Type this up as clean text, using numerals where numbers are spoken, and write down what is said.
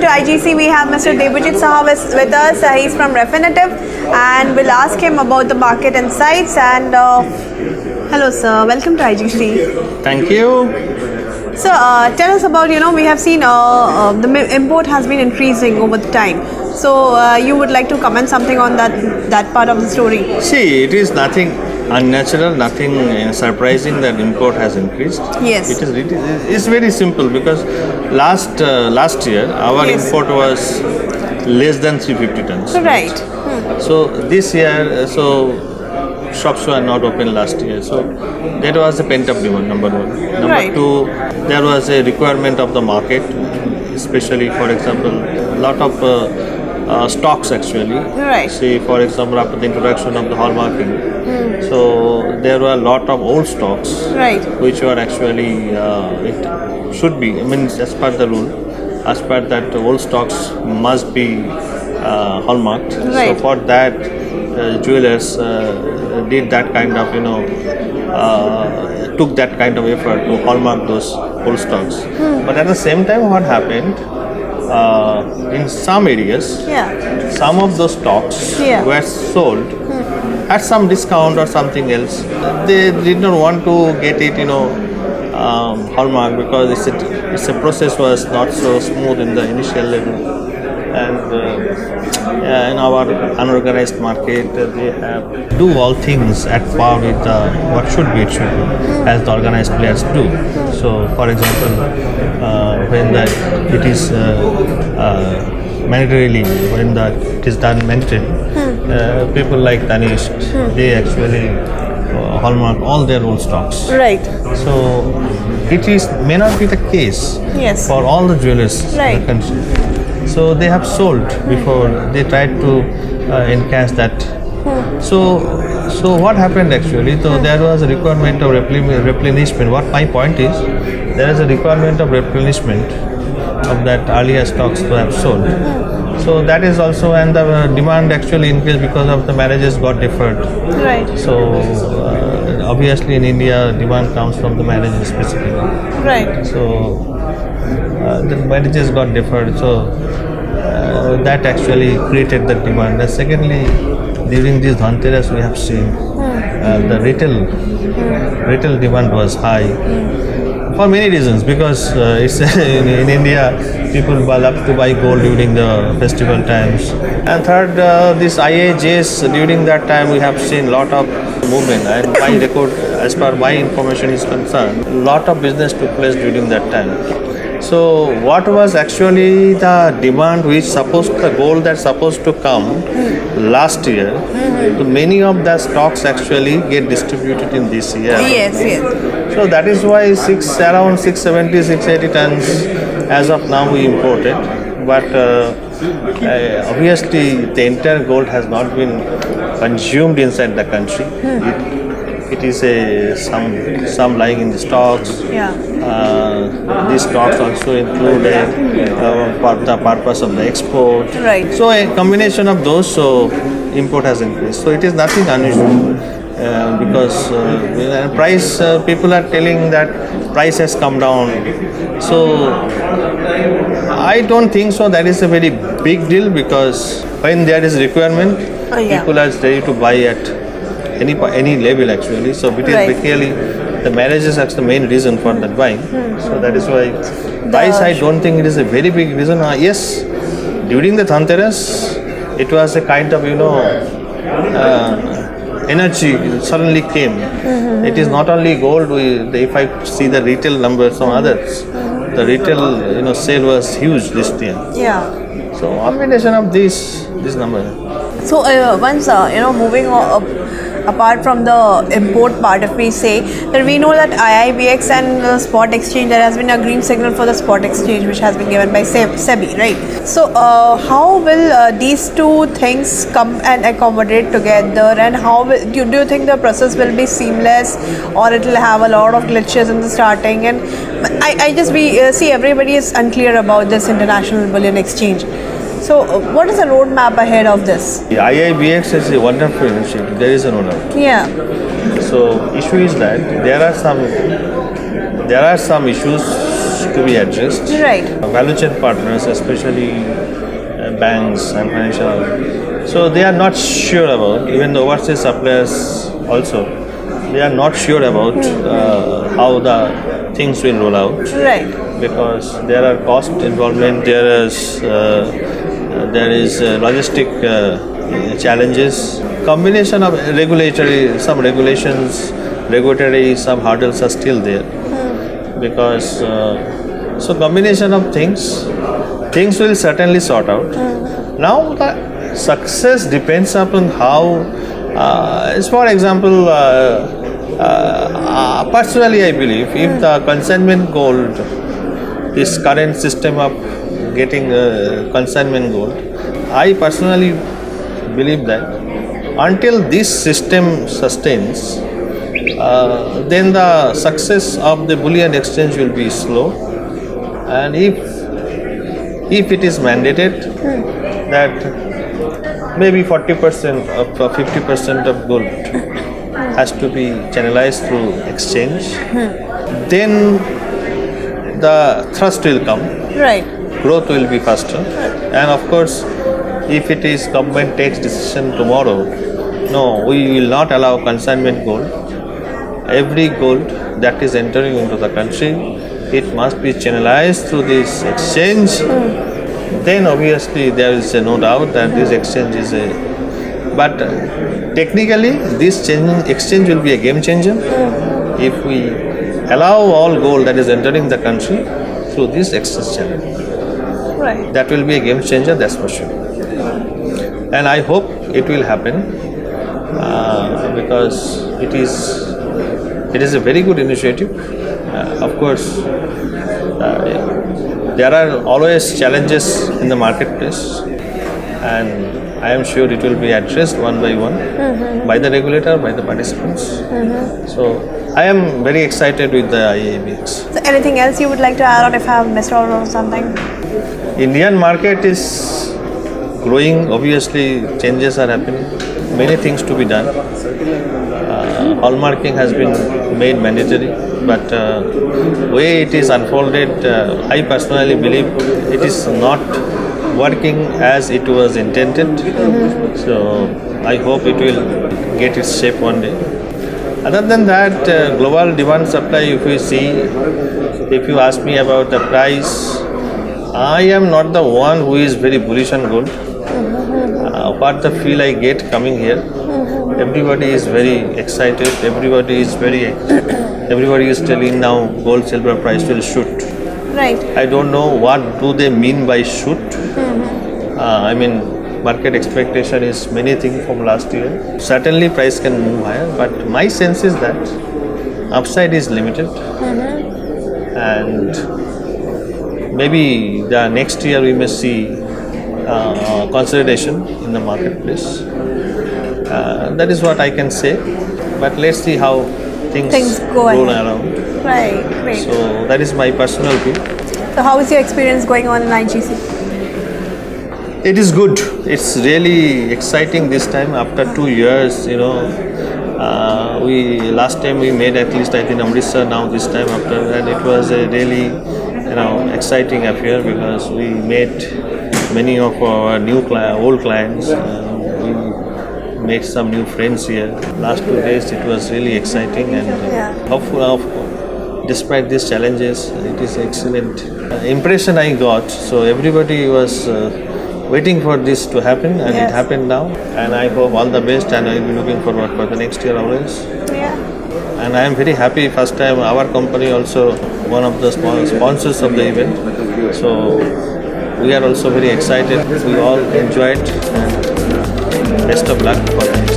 to IGC. We have Mr. Debajit Saha with us. He's from Refinitiv, and we'll ask him about the market insights. And hello, sir. Welcome to IGC. Thank you. So, tell us about, we have seen the import has been increasing over the time. So, you would like to comment something on that part of the story? See, it is nothing unnatural, nothing surprising that import has increased. Yes. It's very simple because last year our Yes. import was less than 350 tons. Right. So this year, shops were not open last year. So that was a pent-up demand, number one. Number Right. two, there was a requirement of the market, especially, for example, a lot of stocks actually. Right. See, for example, after the introduction of the hallmarking, so there were a lot of old stocks, Right. which were actually, it should be, as per the rule, as per that old stocks must be hallmarked. Right. So for that, jewelers did that kind of, took that kind of effort to hallmark those old stocks. But at the same time, what happened? In some areas, Yeah. some of those stocks Yeah. were sold at some discount or something else. They did not want to get it, hallmark because it's a process was not so smooth in the initial level. And in our unorganized market, they have do all things at par with what should be, as the organized players do. So, for example, when that it is mandatorily, when that it is done mandatory, people like Tanishq, they actually hallmark all their old stocks. Right. So it may not be the case Yes. for all the jewelers in Right. the country. So they have sold before they tried to encash that. So what happened actually? So there was a requirement of replenishment. What my point is, there is a requirement of replenishment of that earlier stocks to have sold. So that is also, and the demand actually increased because of the marriages got deferred. Right. So obviously in India, demand comes from the marriages specifically. Right. So the marriages got deferred. So that actually created the demand. And secondly, during this Dhanteras, we have seen the retail demand was high for many reasons. Because it's in India, people love to buy gold during the festival times. And third, this IAJs, during that time we have seen lot of movement. And my record, as per my information is concerned, lot of business took place during that time. So what was actually the demand the gold that's supposed to come last year, so many of the stocks actually get distributed in this year. Yes, yes. So that is why around 670, 680 tons as of now we imported. But obviously the entire gold has not been consumed inside the country. It is some lying in the stocks. Yeah. These stocks also include for the purpose of the export. Right. So a combination of those, so import has increased. So it is nothing unusual because price, people are telling that price has come down. So I don't think so. That is a very big deal because when there is requirement, Yeah. people are ready to buy at any level actually. So it is Right. basically the marriage is actually the main reason for that buying. So that is why price, I don't think it is a very big reason. Yes, during the Dhanteras, it was a kind of energy suddenly came. It is not only gold. If I see the retail numbers from others, the retail sale was huge this year. Yeah. So combination of this number. So once moving apart from the import part, if we say that we know that IIBX and the spot exchange, there has been a green signal for the spot exchange which has been given by SEBI, right? So how will these two things come and accommodate together, and how do you think the process will be seamless, or it will have a lot of glitches in the starting? And we see everybody is unclear about this international bullion exchange. So what is the roadmap ahead of this? The IIBX is a wonderful initiative. There is no doubt. Yeah. So issue is that there are some issues to be addressed. Right. Value chain partners, especially banks and financial, so they are not sure about, even the overseas suppliers also, they are not sure about how the things will roll out, Right. because there are cost involvement, there is logistic challenges, combination of regulatory, some regulations, regulatory, some hurdles are still there, because so combination of things will certainly sort out. Now the success depends upon how, for example, personally I believe if the consignment gold, this current system of getting consignment gold, I personally believe that until this system sustains, then the success of the bullion exchange will be slow. And if it is mandated that maybe 40% of 50% of gold has to be channelized through exchange, then the thrust will come, Right. growth will be faster. And of course, if it is government takes decision tomorrow, no, we will not allow consignment gold. Every gold that is entering into the country, it must be channelized through this exchange. Then obviously there is no doubt that this exchange is a, but technically this exchange will be a game changer if we allow all gold that is entering the country through this exchange channel. Right. That will be a game changer, that's for sure. And I hope it will happen because it is a very good initiative. Of course, there are always challenges in the marketplace, and I am sure it will be addressed one by one by the regulator, by the participants. So I am very excited with the IABX. So anything else you would like to add on if I have missed out on something? Indian market is growing. Obviously, changes are happening. Many things to be done. Hallmarking has been made mandatory, but way it is unfolded, I personally believe it is not working as it was intended. So I hope it will get its shape one day. Other than that, global demand supply, if you see, if you ask me about the price, I am not the one who is very bullish on gold. What the feel I get coming here, everybody is very excited, everybody is telling now gold silver price will shoot. Right. I don't know what do they mean by shoot. I mean, market expectation is many things from last year. Certainly price can move higher, but my sense is that upside is limited. And maybe the next year we may see consolidation in the marketplace. That is what I can say. But let's see how things go roll ahead. around. Right. Great. So that is my personal view. So how is your experience going on in IGC? It is good. It's really exciting this time after 2 years. You know, we last time we made at least I think Amritsar. Now this time after that, it was a really exciting affair because we met many of our old clients. We made some new friends here. Last 2 days it was really exciting and hopefully, despite these challenges, it is excellent impression I got. So everybody was waiting for this to happen, and it happened now. And I hope all the best, and I will be looking forward for the next year always. Yeah. And I am very happy. First time our company also one of the sponsors of the event. So we are also very excited. We all enjoyed, and best of luck for that.